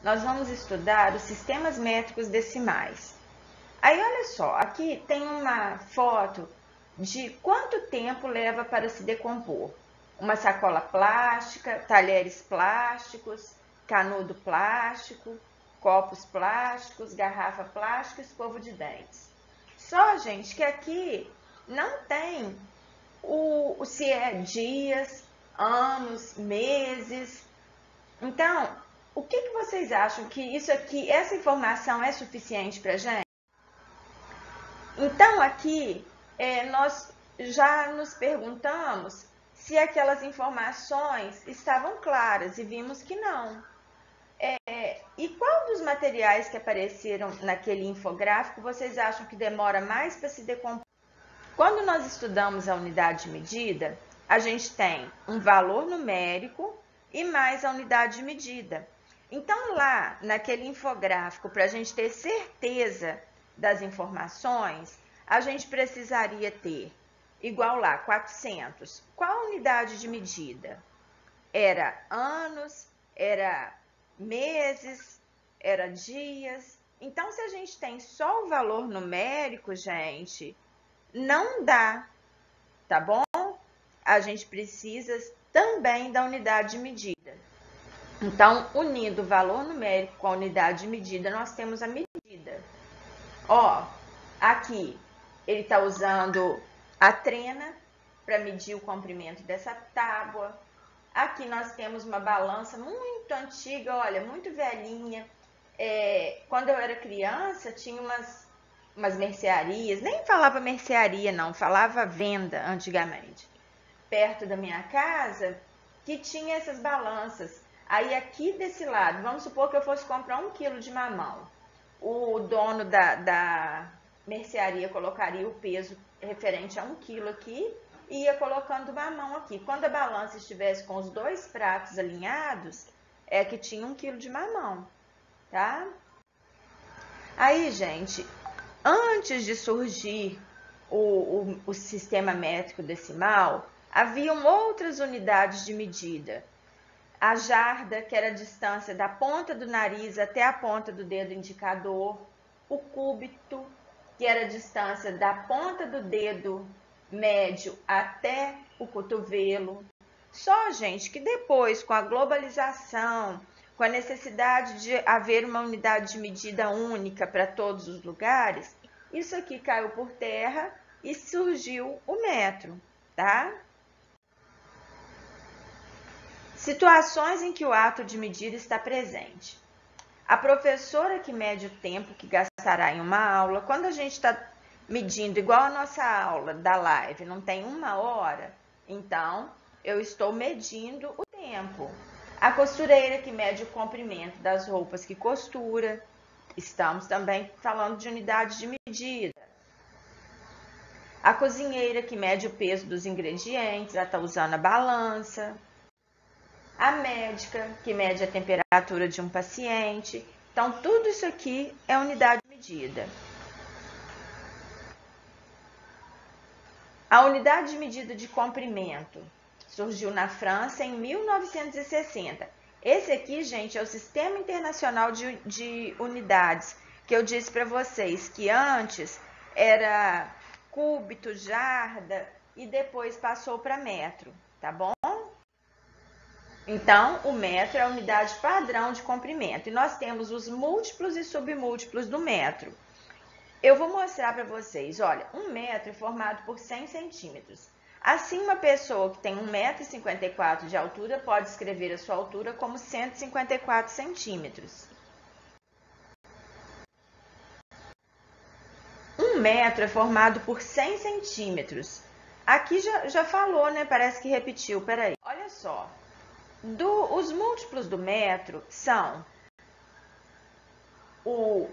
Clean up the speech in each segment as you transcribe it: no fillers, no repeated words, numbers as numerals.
nós vamos estudar os sistemas métricos decimais. Aí, olha só, aqui tem uma foto de quanto tempo leva para se decompor. Uma sacola plástica, talheres plásticos, canudo plástico, copos plásticos, garrafa plástica, escova de dentes. Só, gente, que aqui não tem se é dias, anos, meses. Então, o que vocês acham que isso aqui, essa informação é suficiente para a gente? Então, aqui, nós já nos perguntamos se aquelas informações estavam claras e vimos que não. E qual dos materiais que apareceram naquele infográfico vocês acham que demora mais para se decompor? Quando nós estudamos a unidade de medida, a gente tem um valor numérico e mais a unidade de medida. Então, lá naquele infográfico, para a gente ter certeza das informações, a gente precisaria ter, igual lá, 400. Qual a unidade de medida? Era anos, era meses, era dias. Então, se a gente tem só o valor numérico, gente, não dá, tá bom? A gente precisa também da unidade de medida. Então, unindo o valor numérico com a unidade de medida, nós temos a medida. Ó, aqui ele está usando a trena para medir o comprimento dessa tábua. Aqui nós temos uma balança muito antiga, olha, muito velhinha. Quando eu era criança, tinha umas mercearias, nem falava mercearia não, falava venda antigamente, perto da minha casa, que tinha essas balanças. Aí aqui desse lado, vamos supor que eu fosse comprar 1 quilo de mamão. O dono da mercearia colocaria o peso referente a 1 quilo aqui e ia colocando o mamão aqui. Quando a balança estivesse com os 2 pratos alinhados, é que tinha 1 quilo de mamão, tá? Aí, gente, antes de surgir o sistema métrico decimal, haviam outras unidades de medida. A jarda, que era a distância da ponta do nariz até a ponta do dedo indicador. O cúbito, que era a distância da ponta do dedo médio até o cotovelo. Só, gente, que depois, com a globalização, com a necessidade de haver uma unidade de medida única para todos os lugares, isso aqui caiu por terra e surgiu o metro, tá? Situações em que o ato de medir está presente. A professora que mede o tempo que gastará em uma aula, quando a gente está medindo igual a nossa aula da live, não tem 1 hora, então eu estou medindo o tempo. A costureira que mede o comprimento das roupas que costura, estamos também falando de unidade de medida. A cozinheira que mede o peso dos ingredientes, ela está usando a balança. A médica, que mede a temperatura de um paciente. Então, tudo isso aqui é unidade de medida. A unidade de medida de comprimento surgiu na França em 1960. Esse aqui, gente, é o Sistema Internacional de Unidades, que eu disse para vocês que antes era cúbito, jarda e depois passou para metro, tá bom? Então, o metro é a unidade padrão de comprimento. E nós temos os múltiplos e submúltiplos do metro. Eu vou mostrar para vocês. Olha, 1 metro é formado por 100 centímetros. Assim, uma pessoa que tem 1,54 m de altura pode escrever a sua altura como 154 centímetros. 1 metro é formado por 100 centímetros. Aqui já falou, né? Parece que repetiu. Peraí. Olha só. Os múltiplos do metro são o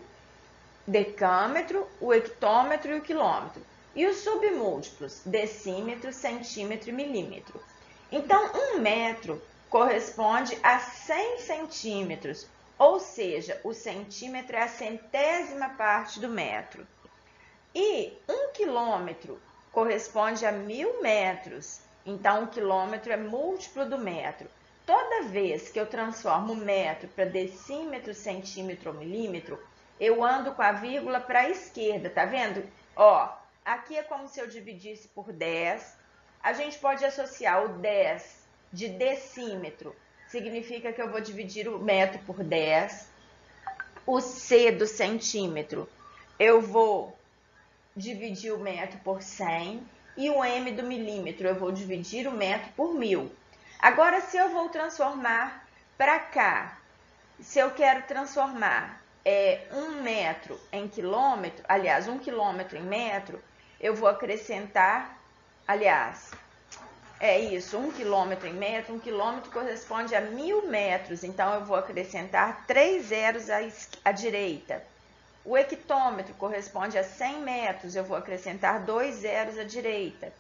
decâmetro, o hectômetro e o quilômetro. E os submúltiplos, decímetro, centímetro e milímetro. Então, 1 metro corresponde a 100 centímetros, ou seja, o centímetro é a 100ª parte do metro. E 1 quilômetro corresponde a 1000 metros, então o quilômetro é múltiplo do metro. Toda toda vez que eu transformo metro para decímetro, centímetro ou milímetro, eu ando com a vírgula para a esquerda, tá vendo? Ó, aqui é como se eu dividisse por 10. A gente pode associar o 10 de decímetro, significa que eu vou dividir o metro por 10. O C do centímetro, eu vou dividir o metro por 100. E o M do milímetro, eu vou dividir o metro por 1000. Agora, se eu vou transformar para cá, se eu quero transformar 1 metro em quilômetro, aliás, 1 quilômetro em metro, eu vou acrescentar, aliás, é isso, 1 quilômetro em metro, 1 quilômetro corresponde a 1000 metros, então eu vou acrescentar 3 zeros à direita. O hectômetro corresponde a 100 metros, eu vou acrescentar 2 zeros à direita.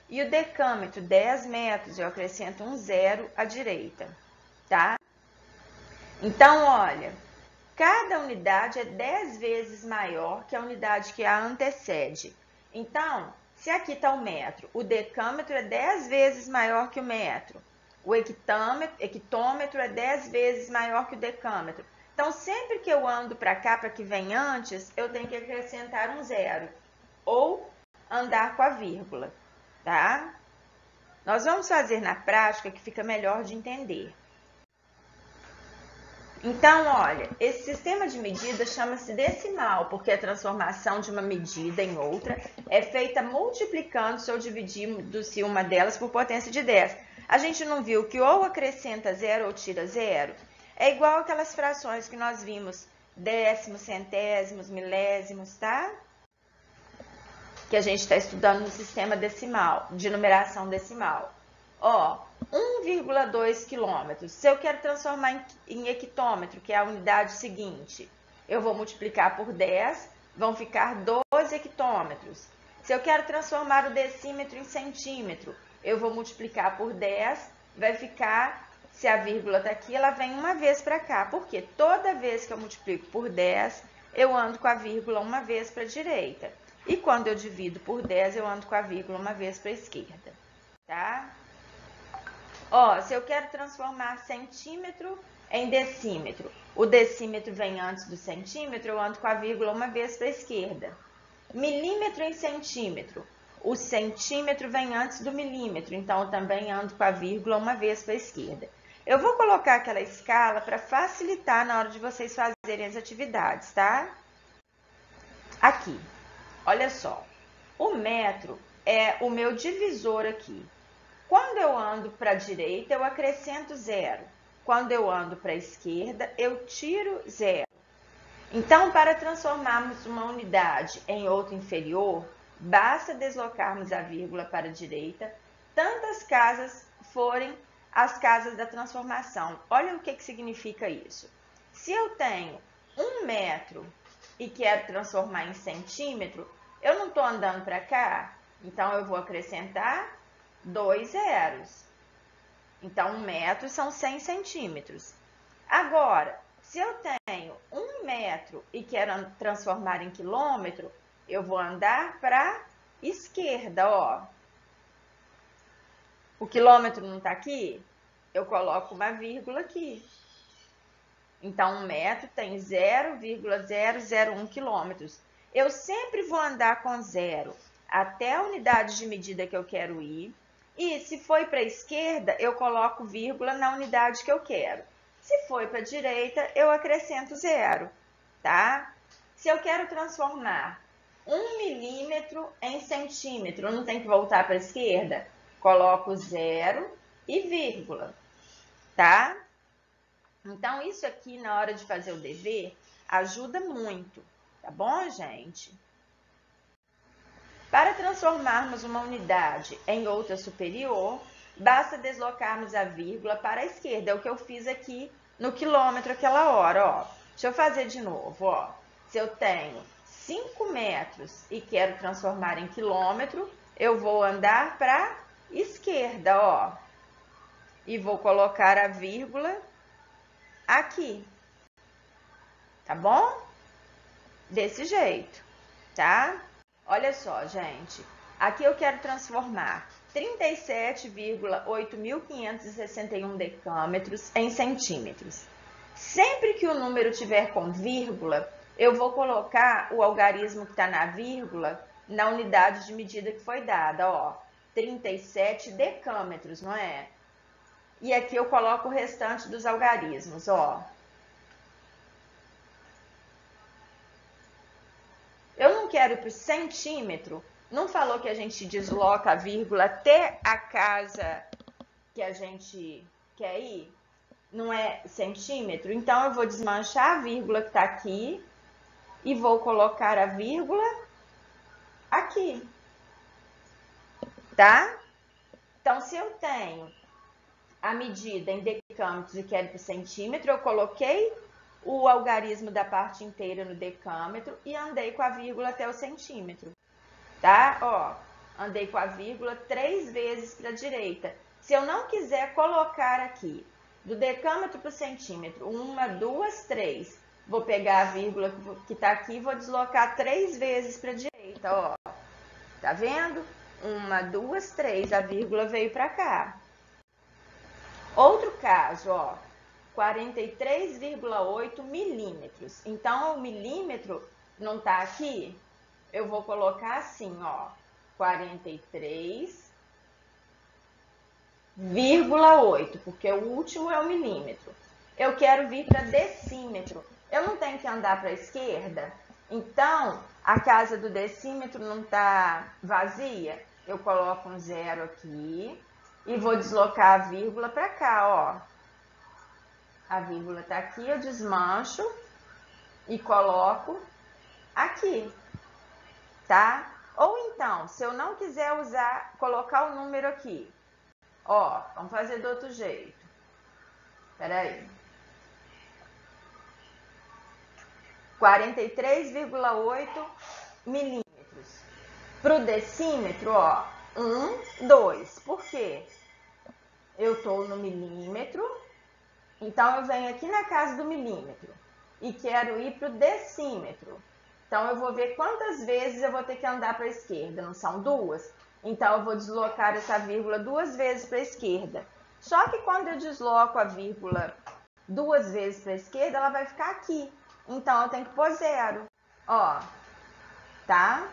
E o decâmetro, 10 metros, eu acrescento 1 zero à direita, tá? Então, olha, cada unidade é 10 vezes maior que a unidade que a antecede. Então, se aqui está o metro, o decâmetro é 10 vezes maior que o metro. O hectômetro é 10 vezes maior que o decâmetro. Então, sempre que eu ando para cá, para que vem antes, eu tenho que acrescentar um zero. Ou andar com a vírgula, tá? Nós vamos fazer na prática que fica melhor de entender. Então, olha, esse sistema de medida chama-se decimal, porque a transformação de uma medida em outra é feita multiplicando-se ou dividindo-se uma delas por potência de 10. A gente não viu que ou acrescenta zero ou tira zero? É igual aquelas frações que nós vimos, décimos, centésimos, milésimos, tá? Que a gente está estudando no sistema decimal, de numeração decimal. Ó, 1,2 quilômetros. Se eu quero transformar em hectômetro, que é a unidade seguinte, eu vou multiplicar por 10, vão ficar 12 hectômetros. Se eu quero transformar o decímetro em centímetro, eu vou multiplicar por 10, vai ficar, se a vírgula está aqui, ela vem uma vez para cá. Porque toda vez que eu multiplico por 10, eu ando com a vírgula uma vez para a direita. E quando eu divido por 10, eu ando com a vírgula uma vez para a esquerda, tá? Ó, se eu quero transformar centímetro em decímetro, o decímetro vem antes do centímetro, eu ando com a vírgula uma vez para a esquerda. Milímetro em centímetro, o centímetro vem antes do milímetro, então eu também ando com a vírgula uma vez para a esquerda. Eu vou colocar aquela escala para facilitar na hora de vocês fazerem as atividades, tá? Aqui, olha só, o metro é o meu divisor aqui. Quando eu ando para a direita, eu acrescento zero. Quando eu ando para a esquerda, eu tiro zero. Então, para transformarmos uma unidade em outra inferior, basta deslocarmos a vírgula para a direita, tantas casas forem as casas da transformação. Olha o que significa isso. Se eu tenho 1 metro e quero transformar em centímetro, eu não estou andando para cá, então eu vou acrescentar 2 zeros. Então, 1 metro são 100 centímetros. Agora, se eu tenho 1 metro e quero transformar em quilômetro, eu vou andar para a esquerda, ó. O quilômetro não está aqui? Eu coloco uma vírgula aqui. Então, 1 metro tem 0,001 quilômetros. Eu sempre vou andar com zero até a unidade de medida que eu quero ir. E se foi para a esquerda, eu coloco vírgula na unidade que eu quero. Se foi para a direita, eu acrescento zero, tá? Se eu quero transformar 1 milímetro em centímetro, não tem que voltar para a esquerda? Coloco zero e vírgula, tá? Então, isso aqui, na hora de fazer o dever, ajuda muito, tá bom, gente? Para transformarmos uma unidade em outra superior, basta deslocarmos a vírgula para a esquerda. É o que eu fiz aqui no quilômetro aquela hora, ó. Deixa eu fazer de novo, ó. Se eu tenho 5 metros e quero transformar em quilômetro, eu vou andar para a esquerda, ó. E vou colocar a vírgula aqui. Tá bom? Desse jeito, tá? Olha só, gente, aqui eu quero transformar 37,8.561 decâmetros em centímetros. Sempre que o número tiver com vírgula, eu vou colocar o algarismo que está na vírgula na unidade de medida que foi dada, ó, 37 decâmetros, não é? E aqui eu coloco o restante dos algarismos, ó. Eu não quero ir para o centímetro. Não falou que a gente desloca a vírgula até a casa que a gente quer ir? Não é centímetro? Então, eu vou desmanchar a vírgula que está aqui e vou colocar a vírgula aqui, tá? Então, se eu tenho a medida em decâmetros e quero para centímetro, eu coloquei o algarismo da parte inteira no decâmetro e andei com a vírgula até o centímetro, tá? Ó, andei com a vírgula 3 vezes para a direita. Se eu não quiser colocar aqui do decâmetro para o centímetro, 1, 2, 3, vou pegar a vírgula que está aqui e vou deslocar 3 vezes para a direita, ó. Tá vendo? 1, 2, 3, a vírgula veio para cá. Outro caso, ó, 43,8 milímetros. Então, o milímetro não tá aqui? Eu vou colocar assim, ó, 43,8, porque o último é o milímetro. Eu quero vir para decímetro. Eu não tenho que andar para a esquerda? Então, a casa do decímetro não tá vazia? Eu coloco um 0 aqui e vou deslocar a vírgula para cá, ó. A vírgula está aqui, eu desmancho e coloco aqui, tá? Ou então, se eu não quiser colocar o número aqui, ó, vamos fazer do outro jeito. Espera aí. 43,8 milímetros. Para o decímetro, ó, 1, 2. Por quê? Eu estou no milímetro, então eu venho aqui na casa do milímetro e quero ir para o decímetro. Então, eu vou ver quantas vezes eu vou ter que andar para a esquerda. Não são 2? Então, eu vou deslocar essa vírgula 2 vezes para a esquerda. Só que quando eu desloco a vírgula 2 vezes para a esquerda, ela vai ficar aqui. Então, eu tenho que pôr 0. Ó, tá?